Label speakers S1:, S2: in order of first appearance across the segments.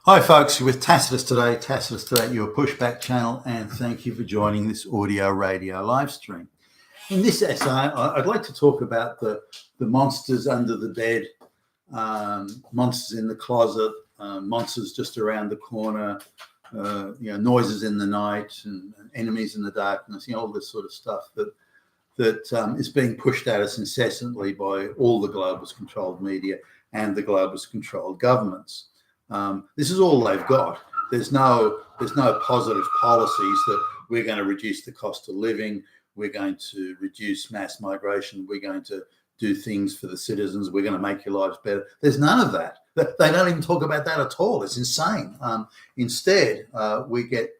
S1: Hi, folks. You're with Tacitus today. Tacitus today, your pushback channel, and thank you for joining this audio radio live stream. In this essay, I'd like to talk about the monsters under the bed, monsters in the closet, monsters just around the corner, noises in the night, and enemies in the darkness. All this sort of stuff that is being pushed at us incessantly by all the globalist-controlled media and the globalist-controlled governments. This is all they've got. There's no positive policies that we're going to reduce the cost of living, we're going to reduce mass migration, we're going to do things for the citizens, we're going to make your lives better. There's none of that. They don't even talk about that at all. It's insane. Instead, we get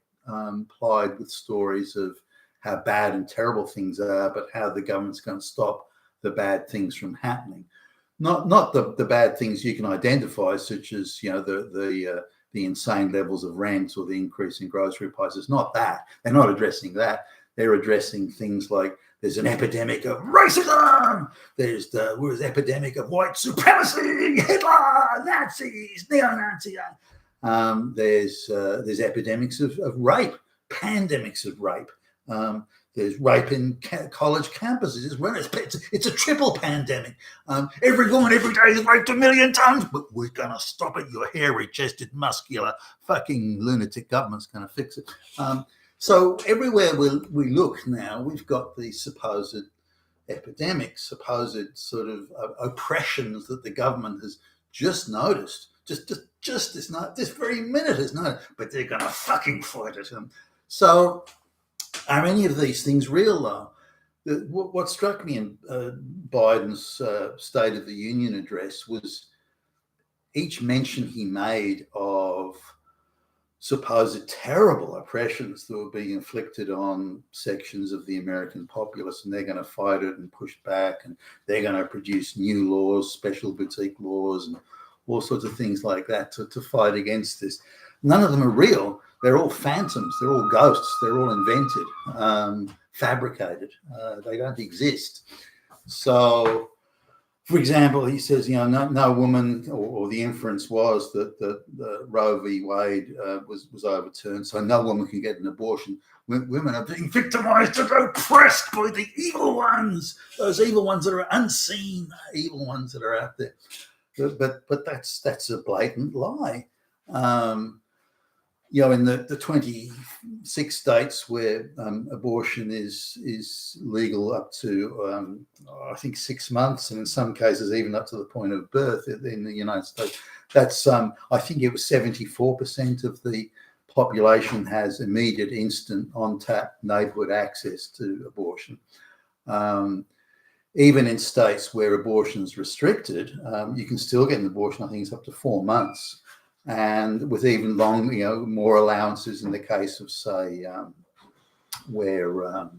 S1: plied with stories of how bad and terrible things are, but how the government's going to stop the bad things from happening. Not the bad things you can identify, such as the insane levels of rent or the increase in grocery prices. Not that. They're not addressing that. They're addressing things like there's an epidemic of racism. There's the epidemic of white supremacy, Hitler, Nazis, neo-Nazi. There's epidemics of rape, pandemics of rape. There's rape in college campuses as well. It's a triple pandemic. Every woman every day is raped 1 million times, but we're going to stop it. Your hairy-chested, muscular, fucking lunatic government's going to fix it. So everywhere we look now, we've got these supposed epidemics, supposed sort of oppressions that the government has just noticed, just this very minute has noticed, but they're going to fucking fight it. So are any of these things real, though? What struck me in Biden's State of the Union address was each mention he made of supposed terrible oppressions that were being inflicted on sections of the American populace, and they're going to fight it and push back, and they're going to produce new laws, special boutique laws, and all sorts of things like that to fight against this. None of them are real. They're all phantoms. They're all ghosts. They're all invented, fabricated. They don't exist. So, for example, he says, no woman, or the inference was that the Roe v. Wade was overturned, so no woman can get an abortion. Women are being victimized and oppressed by the evil ones, those evil ones that are unseen, evil ones that are out there. But that's a blatant lie. In the 26 states where abortion is legal up to, I think, 6 months, and in some cases even up to the point of birth in the United States, that's, I think it was 74% of the population has immediate, instant, on-tap neighborhood access to abortion. Even in states where abortion is restricted, you can still get an abortion. I think it's up to 4 months. And with even more allowances in the case of, say, where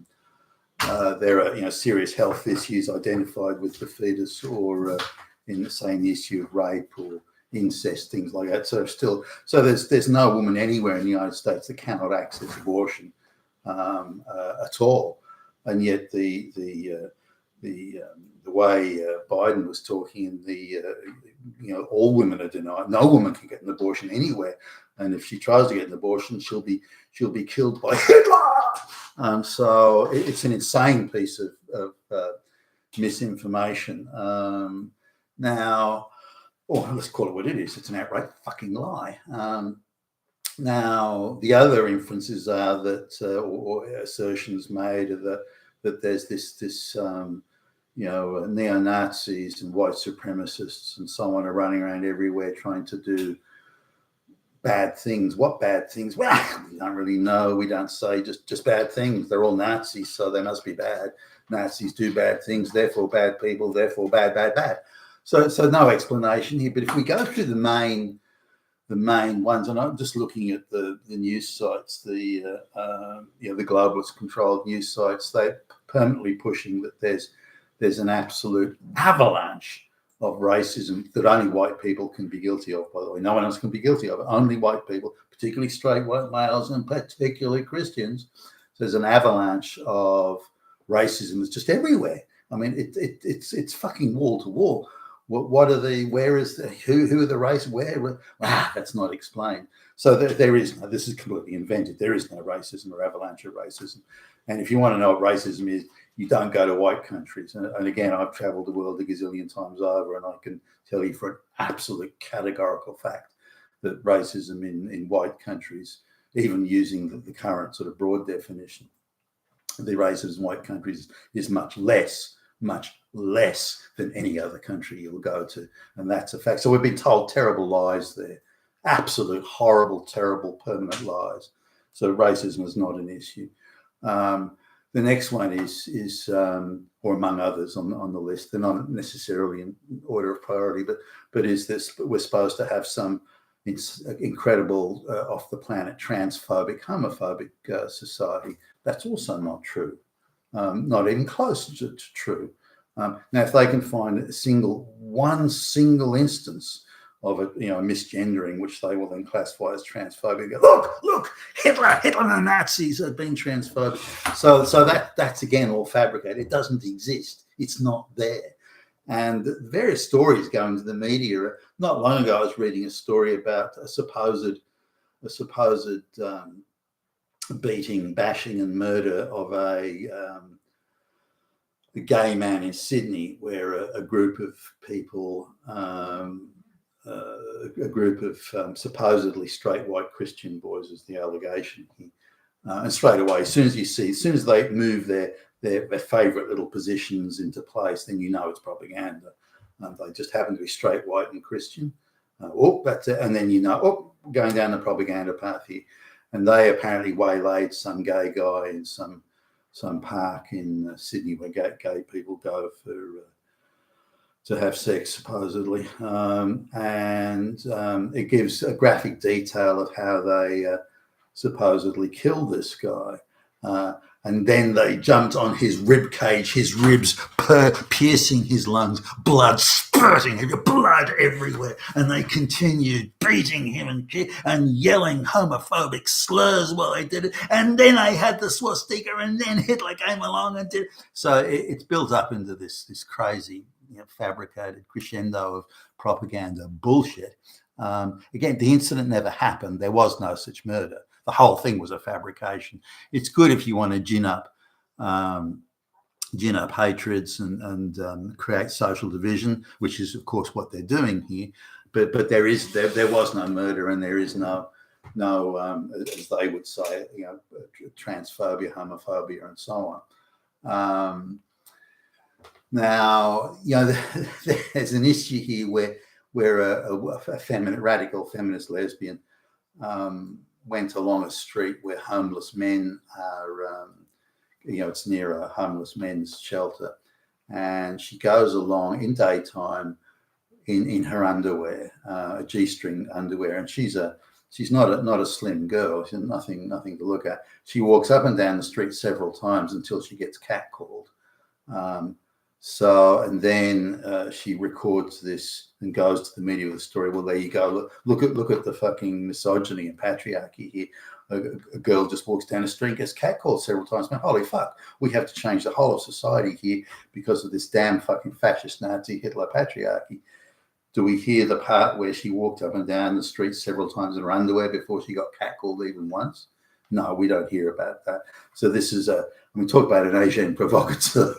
S1: there are serious health issues identified with the fetus, or in the issue of rape or incest, things like that. So there's no woman anywhere in the United States that cannot access abortion at all, and yet the way Biden was talking, all women are denied. No woman can get an abortion anywhere, and if she tries to get an abortion, she'll be killed by Hitler. So it's an insane piece of misinformation. Now, let's call it what it is. It's an outright fucking lie. Now, the other inferences are that, or assertions made, are that there's this neo-Nazis and white supremacists and so on are running around everywhere trying to do bad things. What bad things? Well, we don't really know. We don't say, just bad things. They're all Nazis, so they must be bad. Nazis do bad things, therefore bad people, therefore bad. So no explanation here. But if we go through the main ones, and I'm just looking at the news sites, the globalist controlled news sites, they're permanently pushing that there's an absolute avalanche of racism that only white people can be guilty of, by the way. No one else can be guilty of it. Only white people, particularly straight white males and particularly Christians. So there's an avalanche of racism that's just everywhere. I mean, it's fucking wall to wall. What are the? Where is the? Who are the race? Where? That's not explained. So there is no. This is completely invented. There is no racism or avalanche of racism. And if you want to know what racism is, you don't go to white countries. And again, I've travelled the world a gazillion times over, and I can tell you for an absolute categorical fact that racism in white countries, even using the current sort of broad definition, the racism in white countries is much less than any other country you'll go to. And that's a fact. So we've been told terrible lies there, absolute horrible, terrible, permanent lies. So racism is not an issue. The next one is or among others on the list, they're not necessarily in order of priority, but is this, we're supposed to have some incredible off the planet transphobic, homophobic society. That's also not true, not even close to true. Now, if they can find one single instance of a misgendering, which they will then classify as transphobic, go, look, Hitler and the Nazis have been transphobic. So that's again all fabricated. It doesn't exist. It's not there. And various stories go into the media. Not long ago, I was reading a story about a supposed beating, bashing, and murder of a gay man in Sydney, where a group of people, supposedly straight white Christian boys, is the allegation here. And straight away, as soon as they move their favourite little positions into place, then you know it's propaganda. They just happen to be straight white and Christian. That's it. And then going down the propaganda path here. And they apparently waylaid some gay guy in some park in Sydney where gay people go to have sex, supposedly. It gives a graphic detail of how they supposedly killed this guy. And then they jumped on his rib cage, his ribs piercing his lungs, blood spurting, blood everywhere. And they continued beating him and yelling homophobic slurs while they did it. And then they had the swastika, and then Hitler came along and did it. So it's built up into this crazy, fabricated crescendo of propaganda bullshit. Again, the incident never happened. There was no such murder. The whole thing was a fabrication. It's good if you want to gin up hatreds and create social division, which is, of course, what they're doing here. But there was no murder, and there is no as they would say, transphobia, homophobia, and so on. Now, there's an issue here where a radical feminist lesbian went along a street where homeless men are, it's near a homeless men's shelter, and she goes along in daytime in her underwear, a G-string underwear, and she's not a slim girl. She's nothing to look at. She walks up and down the street several times until she gets catcalled. And then she records this and goes to the media with the story. Well, there you go. Look at the fucking misogyny and patriarchy here. A girl just walks down the street and gets catcalled several times. Man, holy fuck, we have to change the whole of society here because of this damn fucking fascist Nazi Hitler patriarchy. Do we hear the part where she walked up and down the street several times in her underwear before she got catcalled even once? No, we don't hear about that. So this is talk about an Asian provocateur.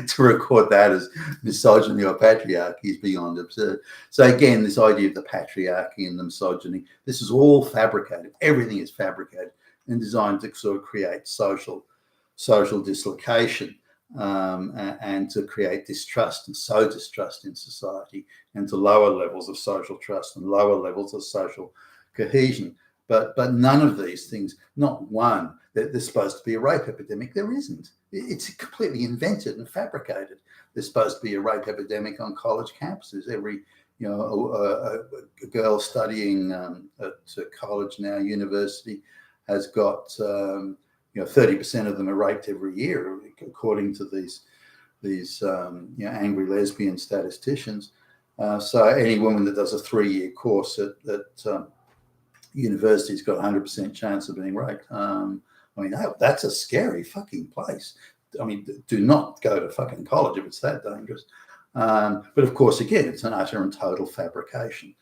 S1: To record that as misogyny or patriarchy is beyond absurd. So again, this idea of the patriarchy and the misogyny, this is all fabricated. Everything is fabricated and designed to sort of create social dislocation and to create distrust and sow distrust in society, and to lower levels of social trust and lower levels of social cohesion. But none of these things, not one, there's supposed to be a rape epidemic. There isn't. It's completely invented and fabricated. There's supposed to be a rape epidemic on college campuses. Every, a girl studying at college now, university, has got 30% of them are raped every year, according to these angry lesbian statisticians. So any woman that does a 3-year course at university's got a 100% chance of being raped. That's a scary fucking place. Do not go to fucking college if it's that dangerous. But of course, again, it's an utter and total fabrication.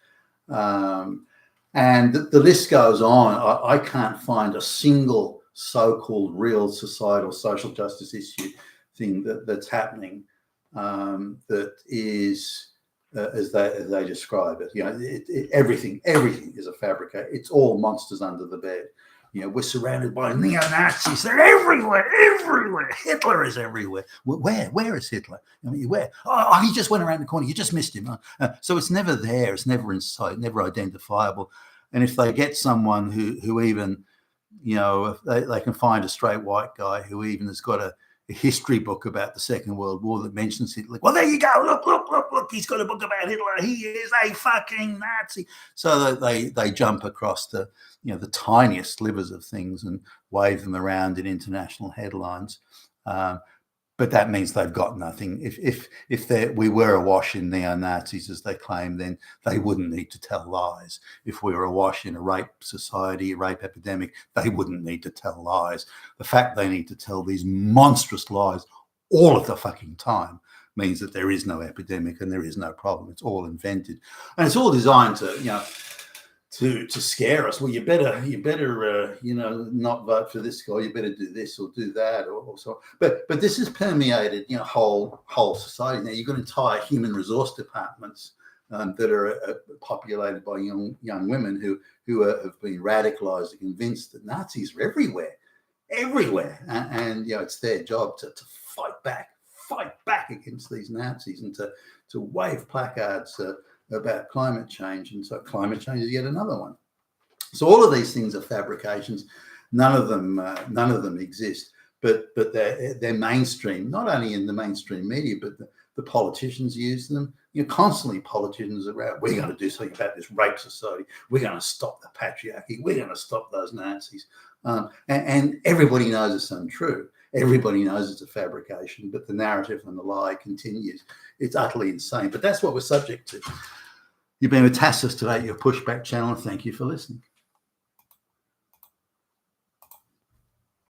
S1: And the list goes on. I can't find a single so-called real societal social justice issue thing that's happening that is as they describe it. Everything is a fabricate. It's all monsters under the bed. We're surrounded by neo-Nazis. They're everywhere. Hitler is everywhere. Where is Hitler? Where? Oh, he just went around the corner. You just missed him. So it's never there. It's never in sight, never identifiable. And if they get someone who even, if they can find a straight white guy who even has got a history book about the Second World War that mentions Hitler. Well, there you go. Look. He's got a book about Hitler. He is a fucking Nazi. So they jump across the tiniest slivers of things and wave them around in international headlines. But that means they've got nothing. If we were awash in neo-Nazis, as they claim, then they wouldn't need to tell lies. If we were awash in a rape society, a rape epidemic, they wouldn't need to tell lies. The fact they need to tell these monstrous lies all of the fucking time means that there is no epidemic and there is no problem. It's all invented, and it's all designed to scare us. Well, you better not vote for this guy. You better do this or do that or so. But this has permeated whole society. Now you've got entire human resource departments that are populated by young women who have been radicalized and convinced that Nazis are everywhere, and it's their job to fight back against these Nazis and to wave placards about climate change. And so climate change is yet another one. So all of these things are fabrications. None of them exist, but they're mainstream, not only in the mainstream media, but the politicians use them. Constantly politicians are out. We're going to do something about this rape society. We're going to stop the patriarchy. We're going to stop those Nazis. And everybody knows it's untrue. Everybody knows it's a fabrication, but the narrative and the lie continues. It's utterly insane. But that's what we're subject to. You've been with Tassos today, your Pushback channel. Thank you for listening.